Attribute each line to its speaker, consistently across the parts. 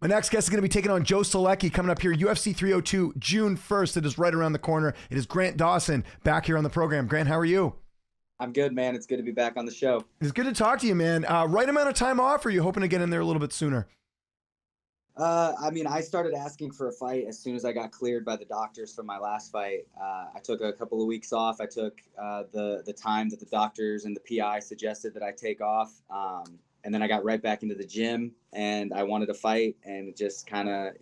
Speaker 1: My next guest is going to be taking on Joe Solecki coming up here, UFC 302, June 1st. It is right around the corner. It is Grant Dawson back here on the program. Grant, how are you?
Speaker 2: I'm good, man. It's good to be back on the show.
Speaker 1: It's good to talk to you, man. Right amount of time off, or are you hoping to get in there a little bit sooner?
Speaker 2: I started asking for a fight as soon as I got cleared by the doctors from my last fight. I took a couple of weeks off. I took the time that the doctors and the PI suggested that I take off. And then I got right back into the gym, and I wanted to fight, and it just kind of,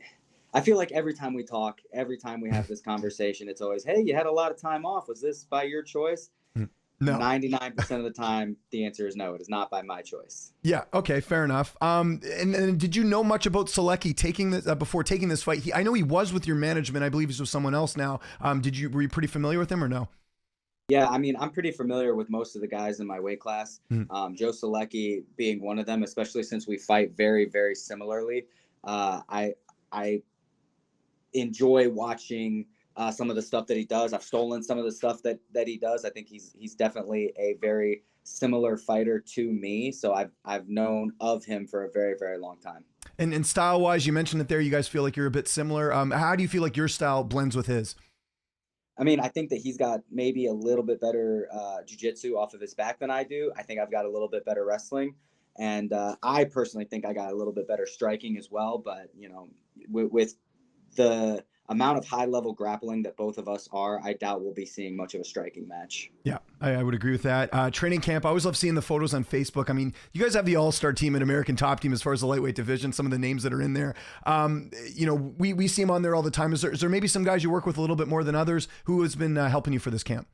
Speaker 2: I feel like every time we talk, every time we have this conversation, it's always, hey, you had a lot of time off. Was this by your choice?
Speaker 1: No.
Speaker 2: 99% of the time, the answer is no. It is not by my choice.
Speaker 1: Yeah. Okay. Fair enough. And did you know much about Solecki taking this before taking this fight? I know he was with your management. I believe he's with someone else now. Were you pretty familiar with him or no?
Speaker 2: Yeah, I mean, I'm pretty familiar with most of the guys in my weight class. Joe Solecki being one of them, especially since we fight very, very similarly. I enjoy watching some of the stuff that he does. I've stolen some of the stuff that he does. I think he's definitely a very similar fighter to me. So I've known of him for a very, very long time.
Speaker 1: And style wise, you mentioned it there. You guys feel like you're a bit similar. How do you feel like your style blends with his?
Speaker 2: I mean, I think that he's got maybe a little bit better jiu-jitsu off of his back than I do. I think I've got a little bit better wrestling. And I personally think I got a little bit better striking as well. But, you know, with the amount of high-level grappling that both of us are, I doubt we'll be seeing much of a striking match.
Speaker 1: Yeah, I would agree with that. Training camp, I always love seeing the photos on Facebook. I mean, you guys have the all-star team and American Top Team as far as the lightweight division, some of the names that are in there. We see them on there all the time. Is there maybe some guys you work with a little bit more than others? Who has been helping you for this camp?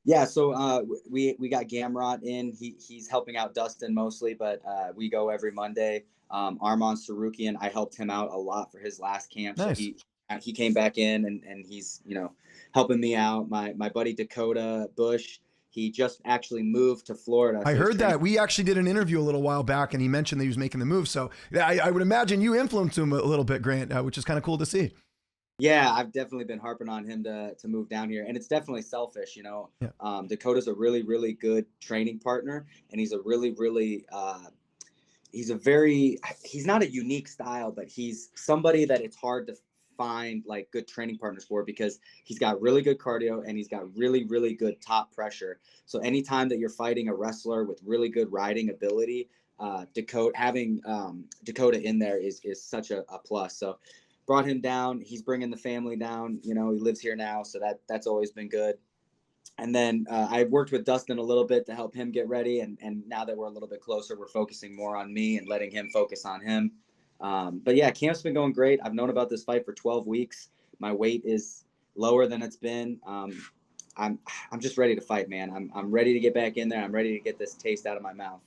Speaker 2: Yeah, so we got Gamrot in. He's helping out Dustin mostly, but we go every Monday. Arman Sarukian, I helped him out a lot for his last camp.
Speaker 1: Nice.
Speaker 2: So he came back in and he's, helping me out. My buddy Dakota Bush, he just actually moved to Florida.
Speaker 1: I heard that. We actually did an interview a little while back, and he mentioned that he was making the move. So I would imagine you influenced him a little bit, Grant, which is kind of cool to see.
Speaker 2: Yeah, I've definitely been harping on him to move down here, and it's definitely selfish.
Speaker 1: Yeah.
Speaker 2: Dakota's a really, really good training partner, and he's a really, really he's not a unique style, but he's somebody that it's hard to find like good training partners for, because he's got really good cardio and he's got really, really good top pressure. So anytime that you're fighting a wrestler with really good riding ability, having Dakota in there is such a plus. So brought him down. He's bringing the family down. He lives here now, so that's always been good. And then I worked with Dustin a little bit to help him get ready. And now that we're a little bit closer, we're focusing more on me and letting him focus on him. But yeah, camp's been going great. I've known about this fight for 12 weeks. My weight is lower than it's been. I'm just ready to fight, man. I'm ready to get back in there. I'm ready to get this taste out of my mouth.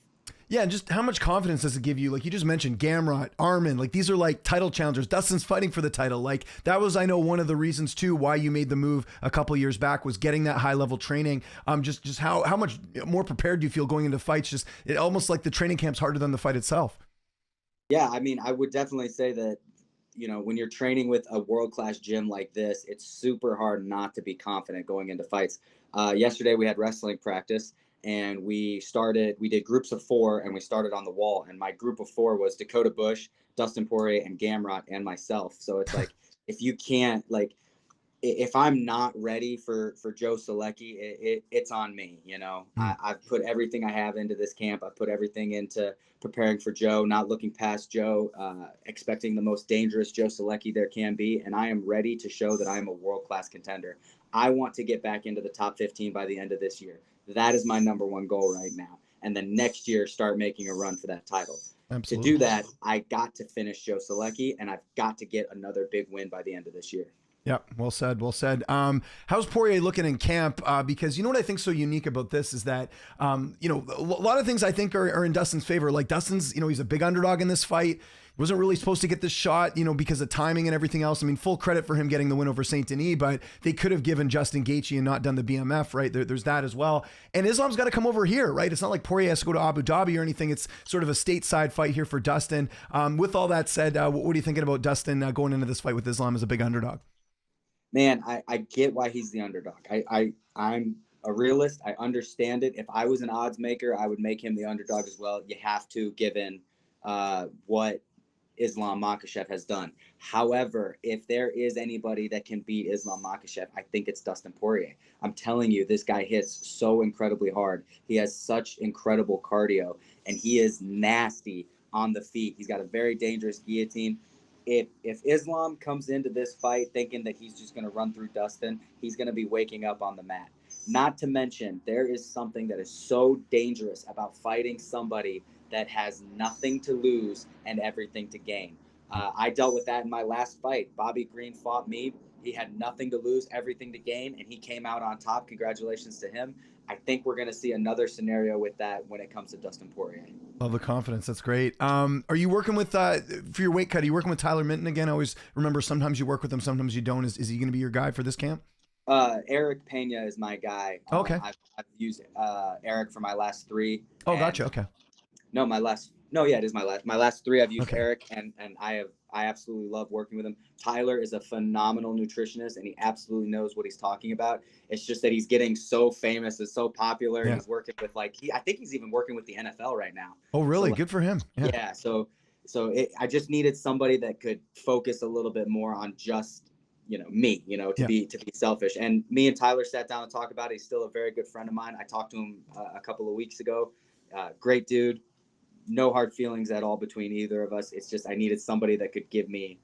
Speaker 1: Yeah, and just how much confidence does it give you? Like you just mentioned, Gamrot, Arman, like these are like title challengers. Dustin's fighting for the title. Like that was, I know, one of the reasons too why you made the move a couple of years back was getting that high level training. Just how much more prepared do you feel going into fights? Just it almost like the training camp's harder than the fight itself.
Speaker 2: Yeah, I mean, I would definitely say that, when you're training with a world-class gym like this, it's super hard not to be confident going into fights. Yesterday we had wrestling practice, and we did groups of 4, and we started on the wall. And my group of 4 was Dakota Bush, Dustin Poirier, and Gamrot, and myself. So it's like, if you can't, like, if I'm not ready for Joe Solecki, it's on me. I've put everything I have into this camp. I've put everything into preparing for Joe, not looking past Joe, expecting the most dangerous Joe Solecki there can be. And I am ready to show that I am a world-class contender. I want to get back into the top 15 by the end of this year. That is my number one goal right now. And then next year, start making a run for that title.
Speaker 1: Absolutely.
Speaker 2: To do that, I got to finish Joe Solecki, and I've got to get another big win by the end of this year.
Speaker 1: Yeah, well said, well said. How's Poirier looking in camp? Because you know what I think is so unique about this is that, a lot of things I think are in Dustin's favor. Like Dustin's, he's a big underdog in this fight. He wasn't really supposed to get this shot, because of timing and everything else. I mean, full credit for him getting the win over Saint Denis, but they could have given Justin Gaethje and not done the BMF, right? There's that as well. And Islam's got to come over here, right? It's not like Poirier has to go to Abu Dhabi or anything. It's sort of a stateside fight here for Dustin. With all that said, what are you thinking about Dustin going into this fight with Islam as a big underdog?
Speaker 2: Man, I get why he's the underdog. I'm a realist. I understand it. If I was an odds maker, I would make him the underdog as well. You have to, given what Islam Makhachev has done. However, if there is anybody that can beat Islam Makhachev, I think it's Dustin Poirier. I'm telling you, this guy hits so incredibly hard. He has such incredible cardio, and he is nasty on the feet. He's got a very dangerous guillotine. If Islam comes into this fight thinking that he's just going to run through Dustin, he's going to be waking up on the mat. Not to mention, there is something that is so dangerous about fighting somebody that has nothing to lose and everything to gain. I dealt with that in my last fight. Bobby Green fought me. He had nothing to lose, everything to gain, and he came out on top. Congratulations to him. I think we're going to see another scenario with that when it comes to Dustin Poirier.
Speaker 1: Love the confidence. That's great. Are you working with, for your weight cut, are you working with Tyler Minton again? I always remember sometimes you work with him, sometimes you don't. Is he going to be your guy for this camp?
Speaker 2: Eric Pena is my guy.
Speaker 1: Okay.
Speaker 2: I've used Eric for my last 3.
Speaker 1: Oh, gotcha. Okay.
Speaker 2: It is my last 3. I've used
Speaker 1: Okay.
Speaker 2: Eric, and I absolutely love working with him. Tyler is a phenomenal nutritionist, and he absolutely knows what he's talking about. It's just that he's getting so famous and so popular.
Speaker 1: Yeah.
Speaker 2: He's working with I think he's even working with the NFL right now.
Speaker 1: Oh, really?
Speaker 2: So,
Speaker 1: good for him.
Speaker 2: Yeah. I just needed somebody that could focus a little bit more on just me, to be selfish. And me and Tyler sat down and talked about it. He's still a very good friend of mine. I talked to him a couple of weeks ago. Great dude. No hard feelings at all between either of us. It's just I needed somebody that could give me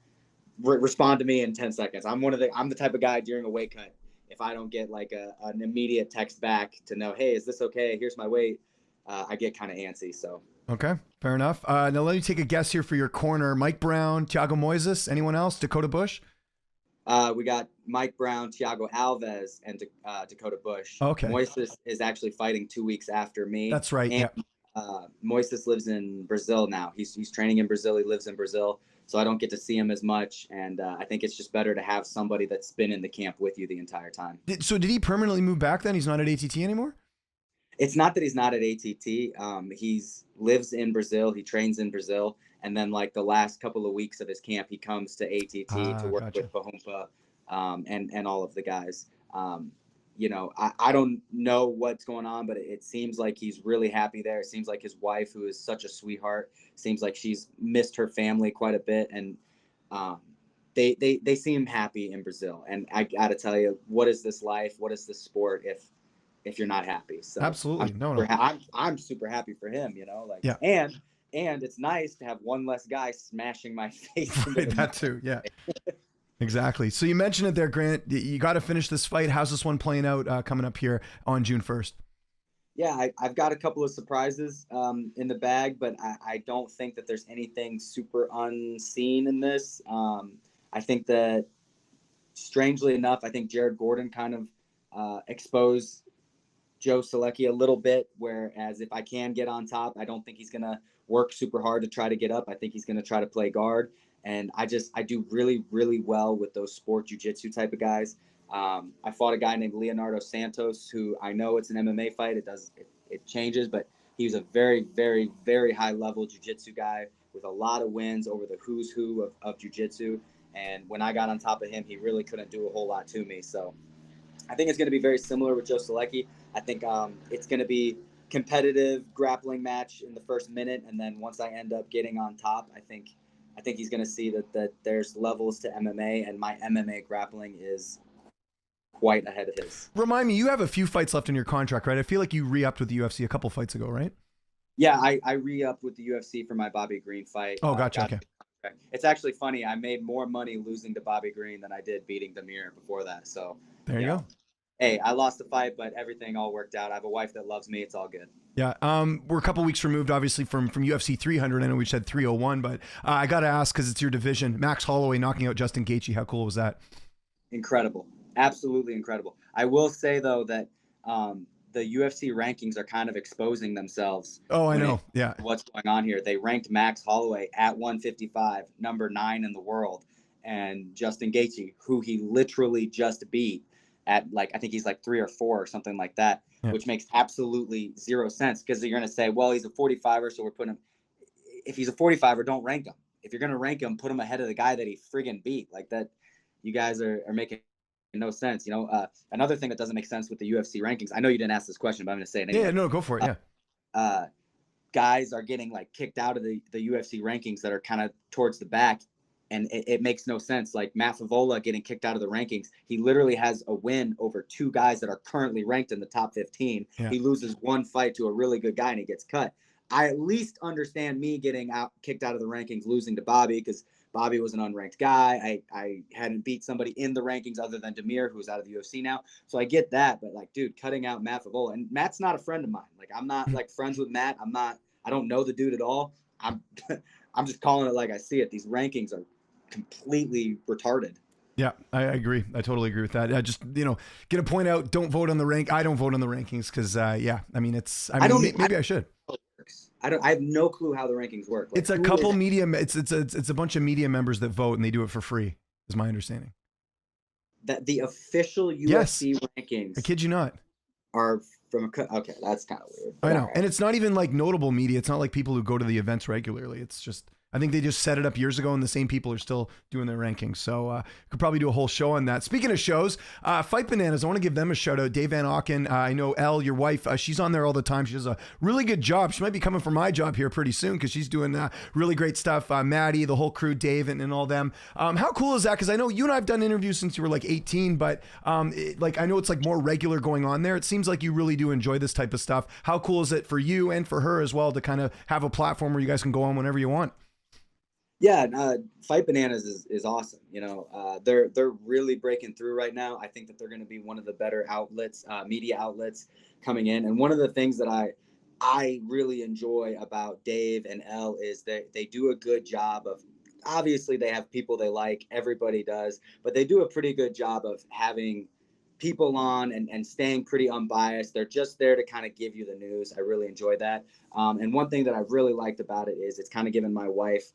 Speaker 2: respond to me in 10 seconds. I'm the type of guy during a weight cut, if I don't get like an immediate text back to know, hey, is this okay? Here's my weight. I get kind of antsy. So.
Speaker 1: Okay, fair enough. Now let me take a guess here for your corner. Mike Brown, Thiago Moises, anyone else? Dakota Bush?
Speaker 2: We got Mike Brown, Thiago Alves, and Dakota Bush.
Speaker 1: Okay.
Speaker 2: Moises is actually fighting 2 weeks after me.
Speaker 1: That's right.
Speaker 2: And,
Speaker 1: yeah.
Speaker 2: Moises lives in Brazil now. He's training in Brazil. He lives in Brazil, so I don't get to see him as much. And I think it's just better to have somebody that's been in the camp with you the entire time.
Speaker 1: So did he permanently move back then? He's not at ATT anymore?
Speaker 2: It's not that he's not at ATT. He's lives in Brazil. He trains in Brazil. And then like the last couple of weeks of his camp, he comes to ATT to work with Fahumpa and all of the guys. I don't know what's going on, but it seems like he's really happy there. It seems like his wife, who is such a sweetheart, seems like she's missed her family quite a bit. And they seem happy in Brazil. And I got to tell you, what is this life? What is this sport if you're not happy? So
Speaker 1: absolutely.
Speaker 2: I'm super happy for him,
Speaker 1: yeah.
Speaker 2: And it's nice to have one less guy smashing my face.
Speaker 1: Right, that too. Yeah. Exactly. So you mentioned it there, Grant. You got to finish this fight. How's this one playing out coming up here on June 1st?
Speaker 2: Yeah, I've got a couple of surprises in the bag, but I don't think that there's anything super unseen in this. I think that, strangely enough, I think Jared Gordon kind of exposed Joe Solecki a little bit, whereas if I can get on top, I don't think he's going to work super hard to try to get up. I think he's going to try to play guard. And I do really, really well with those sport jiu-jitsu type of guys. I fought a guy named Leonardo Santos, who I know it's an MMA fight. It changes, but he was a very, very, very high level jiu-jitsu guy with a lot of wins over the who's who of jiu-jitsu. And when I got on top of him, he really couldn't do a whole lot to me. So I think it's going to be very similar with Joe Solecki. I think it's going to be competitive grappling match in the first minute. And then once I end up getting on top, I think he's going to see that there's levels to MMA, and my MMA grappling is quite ahead of his.
Speaker 1: Remind me, you have a few fights left in your contract, right? I feel like you re-upped with the UFC a couple fights ago, right?
Speaker 2: Yeah, I re-upped with the UFC for my Bobby Green fight.
Speaker 1: Oh, gotcha. Okay.
Speaker 2: It's actually funny. I made more money losing to Bobby Green than I did beating Demir before that. So
Speaker 1: there you go.
Speaker 2: Hey, I lost the fight, but everything all worked out. I have a wife that loves me. It's all good.
Speaker 1: Yeah. We're a couple weeks removed, obviously, from UFC 300. I know we said 301, but I got to ask, because it's your division, Max Holloway knocking out Justin Gaethje. How cool was that?
Speaker 2: Incredible. Absolutely incredible. I will say, though, that the UFC rankings are kind of exposing themselves.
Speaker 1: Oh, I know. Yeah.
Speaker 2: What's going on here? They ranked Max Holloway at 155, number 9 in the world, and Justin Gaethje, who he literally just beat, at I think he's 3 or 4 or something like that, which makes absolutely zero sense, because you're going to say, well, he's a 45er, so we're putting him. If he's a 45er, don't rank him. If you're going to rank him, put him ahead of the guy that he friggin' beat. Like that, you guys are making no sense. Another thing that doesn't make sense with the UFC rankings. I know you didn't ask this question, but I'm going to say it anyway.
Speaker 1: Yeah, no, go for it. Yeah.
Speaker 2: guys are getting like kicked out of the UFC rankings that are kind of towards the back. And it makes no sense. Like Matt Favola getting kicked out of the rankings. He literally has a win over 2 guys that are currently ranked in the top 15.
Speaker 1: Yeah.
Speaker 2: He loses 1 fight to a really good guy and he gets cut. I at least understand me getting kicked out of the rankings, losing to Bobby, because Bobby was an unranked guy. I hadn't beat somebody in the rankings other than Demir, who's out of the UFC now. So I get that. But like, dude, cutting out Matt Favola, and Matt's not a friend of mine. Like, I'm not like friends with Matt. I don't know the dude at all. I'm just calling it like I see it. These rankings are completely retarded.
Speaker 1: Yeah, I agree. I totally agree with that. I just, get a point out. Don't vote on the rank. I don't vote on the rankings because, maybe I should.
Speaker 2: I have no clue how the rankings work. Like,
Speaker 1: it's a couple media. It's a bunch of media members that vote and they do it for free, is my understanding.
Speaker 2: That the official UFC rankings.
Speaker 1: I kid you not.
Speaker 2: Are from okay, that's kind of weird.
Speaker 1: I know, and it's not even like notable media. It's not like people who go to the events regularly. It's just, I think they just set it up years ago, and the same people are still doing their rankings. So could probably do a whole show on that. Speaking of shows, Fight Bananas, I want to give them a shout out. Dave Van Auken, I know Elle, your wife, she's on there all the time. She does a really good job. She might be coming for my job here pretty soon because she's doing really great stuff. Maddie, the whole crew, Dave, and all them. How cool is that? Because I know you and I have done interviews since you were like 18, but I know it's like more regular going on there. It seems like you really do enjoy this type of stuff. How cool is it for you and for her as well to kind of have a platform where you guys can go on whenever you want?
Speaker 2: Yeah, Fight Bananas is awesome. They're really breaking through right now. I think that they're going to be one of the better outlets, media outlets coming in. And one of the things that I really enjoy about Dave and Elle is that they do a good job of, obviously they have people they like, everybody does, but they do a pretty good job of having people on and staying pretty unbiased. They're just there to kind of give you the news. I really enjoy that. And one thing that I've really liked about it is it's kind of given my wife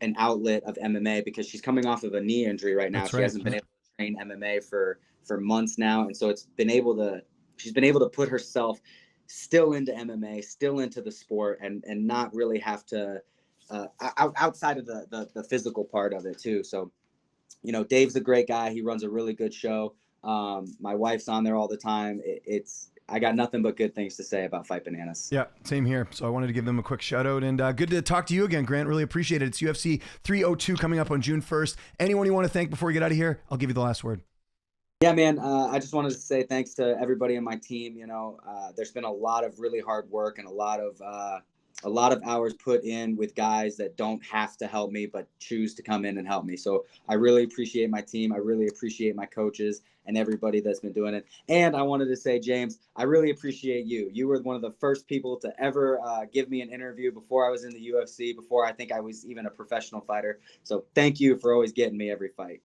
Speaker 2: an outlet of MMA because she's coming off of a knee injury right now.
Speaker 1: That's
Speaker 2: she
Speaker 1: right.
Speaker 2: hasn't been able to train MMA for months now. And so she's been able to put herself still into MMA, still into the sport and not really have to, outside of the physical part of it too. So, Dave's a great guy. He runs a really good show. My wife's on there all the time. I got nothing but good things to say about Fight Bananas.
Speaker 1: Yeah, same here. So I wanted to give them a quick shout out and good to talk to you again, Grant. Really appreciate it. It's UFC 302 coming up on June 1st. Anyone you want to thank before we get out of here? I'll give you the last word.
Speaker 2: Yeah, man. I just wanted to say thanks to everybody on my team. There's been a lot of really hard work and a lot of hours put in with guys that don't have to help me, but choose to come in and help me. So I really appreciate my team. I really appreciate my coaches and everybody that's been doing it. And I wanted to say, James, I really appreciate you. You were one of the first people to ever give me an interview before I was in the UFC, before I think I was even a professional fighter. So thank you for always getting me every fight.